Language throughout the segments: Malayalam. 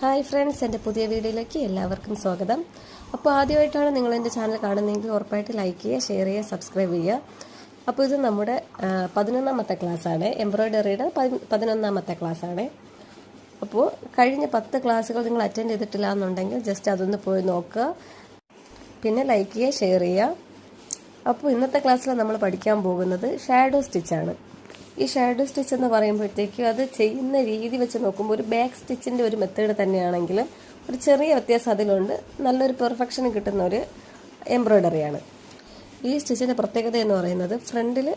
ഹായ് ഫ്രണ്ട്സ്, എൻ്റെ പുതിയ വീഡിയോയിലേക്ക് എല്ലാവർക്കും സ്വാഗതം. അപ്പോൾ ആദ്യമായിട്ടാണ് നിങ്ങൾ എൻ്റെ ചാനൽ കാണുന്നതെങ്കിൽ ഉറപ്പായിട്ട് ലൈക്ക് ചെയ്യുക, ഷെയർ ചെയ്യുക, സബ്സ്ക്രൈബ് ചെയ്യുക. അപ്പോൾ ഇത് നമ്മുടെ 11ാമത്തെ ക്ലാസ്സാണ്, എംബ്രോയ്ഡറിയുടെ 11ാമത്തെ ക്ലാസ്സാണ്. അപ്പോൾ കഴിഞ്ഞ 10 ക്ലാസ്സുകൾ നിങ്ങൾ അറ്റൻഡ് ചെയ്തിട്ടില്ല എന്നുണ്ടെങ്കിൽ ജസ്റ്റ് അതൊന്ന് പോയി നോക്കുക, പിന്നെ ലൈക്ക് ചെയ്യുക, ഷെയർ ചെയ്യുക. അപ്പോൾ ഇന്നത്തെ ക്ലാസ്സിൽ നമ്മൾ പഠിക്കാൻ പോകുന്നത് ഷാഡോ സ്റ്റിച്ചാണ്. ഈ ഷാഡോ സ്റ്റിച്ച് എന്ന് പറയുമ്പോഴത്തേക്കും അത് ചെയ്യുന്ന രീതി വെച്ച് നോക്കുമ്പോൾ ഒരു ബാക്ക് സ്റ്റിച്ചിൻ്റെ ഒരു മെത്തേഡ് തന്നെയാണെങ്കിലും ഒരു ചെറിയ വ്യത്യാസം അതിലുണ്ട്. നല്ലൊരു പെർഫെക്ഷൻ കിട്ടുന്ന ഒരു എംബ്രോയ്ഡറിയാണ്. ഈ സ്റ്റിച്ചിൻ്റെ പ്രത്യേകത എന്ന് പറയുന്നത് ഫ്രണ്ടിൽ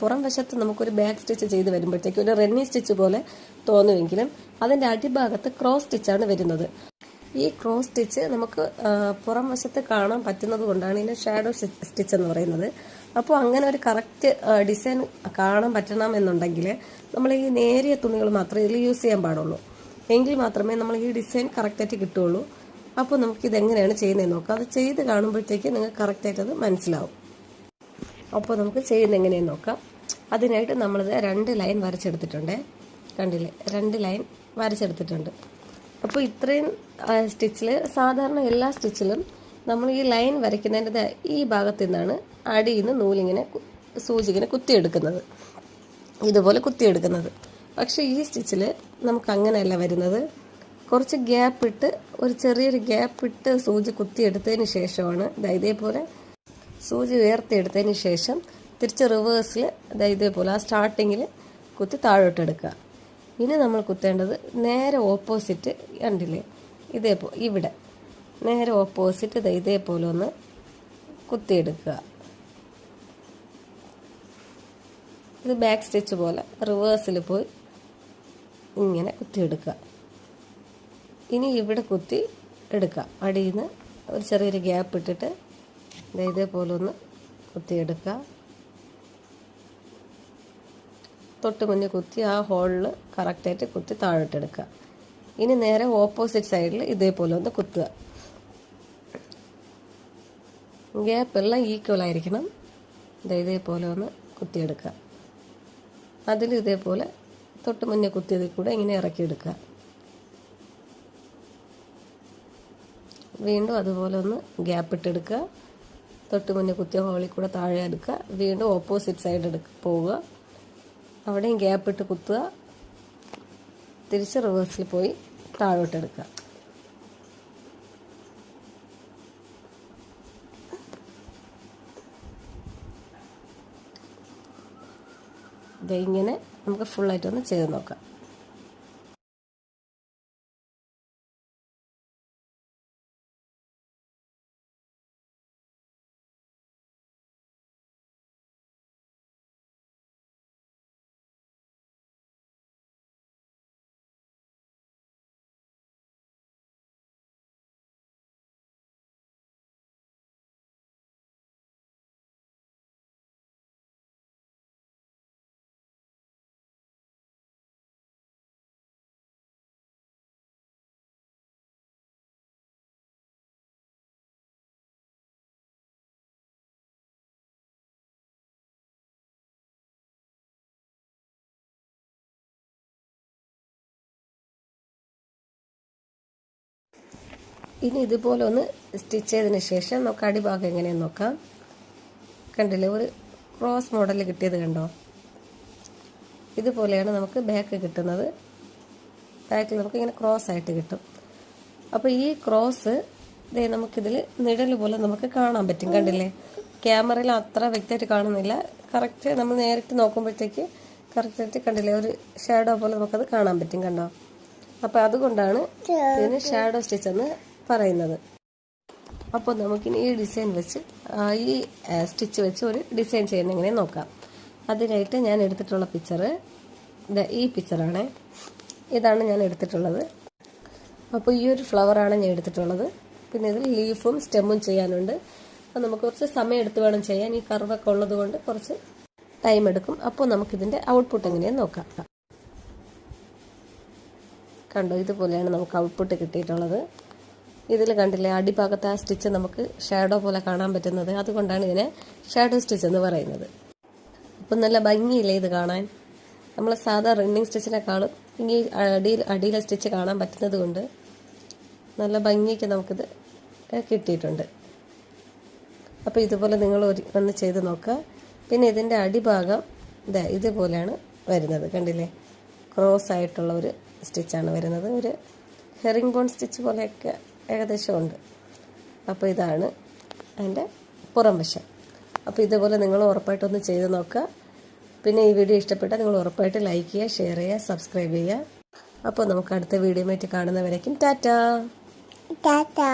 പുറം വശത്ത് നമുക്കൊരു ബാക്ക് സ്റ്റിച്ച് ചെയ്ത് വരുമ്പോഴത്തേക്കും ഒരു റണ്ണി സ്റ്റിച്ച് പോലെ തോന്നുമെങ്കിലും അതിൻ്റെ അടിഭാഗത്ത് ക്രോസ് സ്റ്റിച്ചാണ് വരുന്നത്. ഈ ക്രോസ് സ്റ്റിച്ച് നമുക്ക് പുറം വശത്ത് കാണാൻ പറ്റുന്നത് കൊണ്ടാണ് ഇതിൻ്റെ ഷാഡോ സ്റ്റിച്ച് എന്ന് പറയുന്നത്. അപ്പോൾ അങ്ങനെ ഒരു കറക്റ്റ് ഡിസൈൻ കാണാൻ പറ്റണം എന്നുണ്ടെങ്കിൽ നമ്മൾ ഈ നേരിയ തുണികൾ മാത്രമേ ഇതിൽ യൂസ് ചെയ്യാൻ പാടുള്ളൂ. എങ്കിൽ മാത്രമേ നമ്മൾ ഈ ഡിസൈൻ കറക്റ്റായിട്ട് കിട്ടുകയുള്ളൂ. അപ്പോൾ നമുക്കിതെങ്ങനെയാണ് ചെയ്യുന്നതെന്ന് നോക്കാം. അത് ചെയ്ത് കാണുമ്പോഴത്തേക്ക് നിങ്ങൾക്ക് കറക്റ്റായിട്ട് അത് മനസ്സിലാവും. അപ്പോൾ നമുക്ക് ചെയ്യുന്നത് എങ്ങനെയെന്ന് നോക്കാം. അതിനായിട്ട് നമ്മളിത് 2 ലൈൻ വരച്ചെടുത്തിട്ടുണ്ട്. കണ്ടില്ലേ, 2 ലൈൻ വരച്ചെടുത്തിട്ടുണ്ട്. അപ്പോൾ ഇത്രയും സ്റ്റിച്ചിൽ സാധാരണ എല്ലാ സ്റ്റിച്ചിലും നമ്മൾ ഈ ലൈൻ വരയ്ക്കുന്നതിൻ്റെ ഈ ഭാഗത്തു നിന്നാണ് അടിയിൽ നിന്ന് നൂലിങ്ങനെ സൂചിങ്ങനെ കുത്തിയെടുക്കുന്നത്, ഇതുപോലെ കുത്തിയെടുക്കുന്നത്. പക്ഷേ ഈ സ്റ്റിച്ചിൽ നമുക്ക് അങ്ങനെയല്ല വരുന്നത്. കുറച്ച് ഗ്യാപ്പ് ഇട്ട്, ഒരു ചെറിയൊരു ഗ്യാപ്പ് ഇട്ട് സൂചി കുത്തിയെടുത്തതിന് ശേഷമാണ് ഇതേപോലെ സൂചി ഉയർത്തിയെടുത്തതിന് ശേഷം തിരിച്ച് റിവേഴ്സിൽ ഇതേപോലെ ആ സ്റ്റാർട്ടിങ്ങിൽ കുത്തി താഴോട്ടെടുക്കുക. ഇനി നമ്മൾ കുത്തേണ്ടത് നേരെ ഓപ്പോസിറ്റ്, കണ്ടില്ലേ, ഇവിടെ നേരെ ഓപ്പോസിറ്റ് ഇതേപോലെ ഒന്ന് കുത്തിയെടുക്കുക. ഇത് ബാക്ക് സ്റ്റിച്ച് പോലെ റിവേഴ്സിൽ പോയി ഇങ്ങനെ കുത്തിയെടുക്കുക. ഇനി ഇവിടെ കുത്തി എടുക്കുക. അടിയിൽ നിന്ന് ഒരു ചെറിയൊരു ഗ്യാപ്പ് ഇട്ടിട്ട് ഇതേപോലെ ഒന്ന് കുത്തിയെടുക്കുക. തൊട്ട് മുന്നേ കുത്തി ആ ഹോളിൽ കറക്റ്റായിട്ട് കുത്തി താഴോട്ടെടുക്കുക. ഇനി നേരെ ഓപ്പോസിറ്റ് സൈഡിൽ ഇതേപോലെ ഒന്ന് കുത്തുക. ഗ്യാപ്പെല്ലാം ഈക്വൽ ആയിരിക്കണം. ഇതേപോലെ ഒന്ന് കുത്തിയെടുക്കുക. അതിൽ ഇതേപോലെ തൊട്ട് മുന്നേ കുത്തിയതിൽ കൂടെ ഇങ്ങനെ ഇറക്കിയെടുക്കുക. വീണ്ടും അതുപോലെ ഒന്ന് ഗ്യാപ്പ് ഇട്ടെടുക്കുക. തൊട്ട് മുന്നേ കുത്തിയ ഹോളിൽ കൂടെ താഴെ എടുക്കുക. വീണ്ടും ഓപ്പോസിറ്റ് സൈഡ് പോവുക. അവിടെയും ഗ്യാപ്പ് ഇട്ട് കുത്തുക. തിരിച്ച് റിവേഴ്സിൽ പോയി താഴോട്ടെടുക്കുക. ഇങ്ങനെ നമുക്ക് ഫുള്ളായിട്ടൊന്ന് ചെയ്ത് നോക്കാം. ഇനി ഇതുപോലെ ഒന്ന് സ്റ്റിച്ച് ചെയ്തതിന് ശേഷം നമുക്ക് അടിഭാഗം എങ്ങനെയാണെന്ന് നോക്കാം. കണ്ടില്ലേ, ഒരു ക്രോസ് മോഡൽ കിട്ടിയത് കണ്ടോ? ഇതുപോലെയാണ് നമുക്ക് ബാക്ക് കിട്ടുന്നത്. ബാക്കിൽ നമുക്ക് ഇങ്ങനെ ക്രോസ് ആയിട്ട് കിട്ടും. അപ്പോൾ ഈ ക്രോസ് നമുക്കിതിൽ നിഴൽ പോലെ നമുക്ക് കാണാൻ പറ്റും. കണ്ടില്ലേ, ക്യാമറയിൽ അത്ര വ്യക്തമായിട്ട് കാണുന്നില്ല. കറക്റ്റ് നമ്മൾ നേരിട്ട് നോക്കുമ്പോഴത്തേക്ക് കറക്റ്റായിട്ട് കണ്ടില്ലേ, ഒരു ഷാഡോ പോലെ നമുക്കത് കാണാൻ പറ്റും. കണ്ടോ? അപ്പോൾ അതുകൊണ്ടാണ് ഇതിന് ഷാഡോ സ്റ്റിച്ച് എന്ന് പറയുന്നത്. അപ്പോൾ നമുക്കിനി ഈ ഡിസൈൻ വെച്ച് ഈ സ്റ്റിച്ച് വെച്ച് ഒരു ഡിസൈൻ ചെയ്യുന്ന എങ്ങനെ നോക്കാം. അതിനായിട്ട് ഞാൻ എടുത്തിട്ടുള്ള പിക്ചർ ഈ പിക്ചറാണ്. ഇതാണ് ഞാൻ എടുത്തിട്ടുള്ളത്. അപ്പോൾ ഈ ഒരു ഫ്ലവറാണ് ഞാൻ എടുത്തിട്ടുള്ളത്. പിന്നെ ഇതിൽ ലീഫും സ്റ്റെമ്മും ചെയ്യാനുണ്ട്. അപ്പോൾ നമുക്ക് കുറച്ച് സമയം എടുത്ത് വേണം ചെയ്യാൻ. ഈ കർവൊക്കെ ഉള്ളത് കൊണ്ട് കുറച്ച് ടൈം എടുക്കും. അപ്പോൾ നമുക്കിതിൻ്റെ ഔട്ട്പുട്ട് എങ്ങനെയാന്ന് നോക്കാം. കണ്ടോ, ഇതുപോലെയാണ് നമുക്ക് ഔട്ട്പുട്ട് കിട്ടിയിട്ടുള്ളത്. ഇതിൽ കണ്ടില്ലേ, അടിഭാഗത്ത് ആ സ്റ്റിച്ച് നമുക്ക് ഷാഡോ പോലെ കാണാൻ പറ്റുന്നത്. അതുകൊണ്ടാണ് ഇതിനെ ഷാഡോ സ്റ്റിച്ച് എന്ന് പറയുന്നത്. അപ്പം നല്ല ഭംഗിയില്ലേ ഇത് കാണാൻ? നമ്മൾ സാധാ റണ്ണിങ് സ്റ്റിച്ചിനെക്കാളും ഈ അടിയിലെ സ്റ്റിച്ച് കാണാൻ പറ്റുന്നത് കൊണ്ട് നല്ല ഭംഗിക്ക് നമുക്കിത് കിട്ടിയിട്ടുണ്ട്. അപ്പോൾ ഇതുപോലെ നിങ്ങൾ ഒന്ന് ചെയ്ത് നോക്കുക. പിന്നെ ഇതിൻ്റെ അടിഭാഗം ഇതുപോലെയാണ് വരുന്നത്, കണ്ടില്ലേ? ക്രോസ് ആയിട്ടുള്ള ഒരു സ്റ്റിച്ചാണ് വരുന്നത്. ഒരു ഹെറിംഗ് ബോൺ സ്റ്റിച്ച് പോലെയൊക്കെ ഏകദേശം ഉണ്ട്. അപ്പോൾ ഇതാണ് അതിൻ്റെ പുറം വശം. അപ്പോൾ ഇതുപോലെ നിങ്ങൾ ഉറപ്പായിട്ടൊന്ന് ചെയ്ത് നോക്കുക. പിന്നെ ഈ വീഡിയോ ഇഷ്ടപ്പെട്ടാൽ നിങ്ങൾ ഉറപ്പായിട്ട് ലൈക്ക് ചെയ്യുക, ഷെയർ ചെയ്യുക, സബ്സ്ക്രൈബ് ചെയ്യുക. അപ്പോൾ നമുക്ക് അടുത്ത വീഡിയോ ആയിട്ട് കാണുന്നവരേക്കും ടാറ്റാ.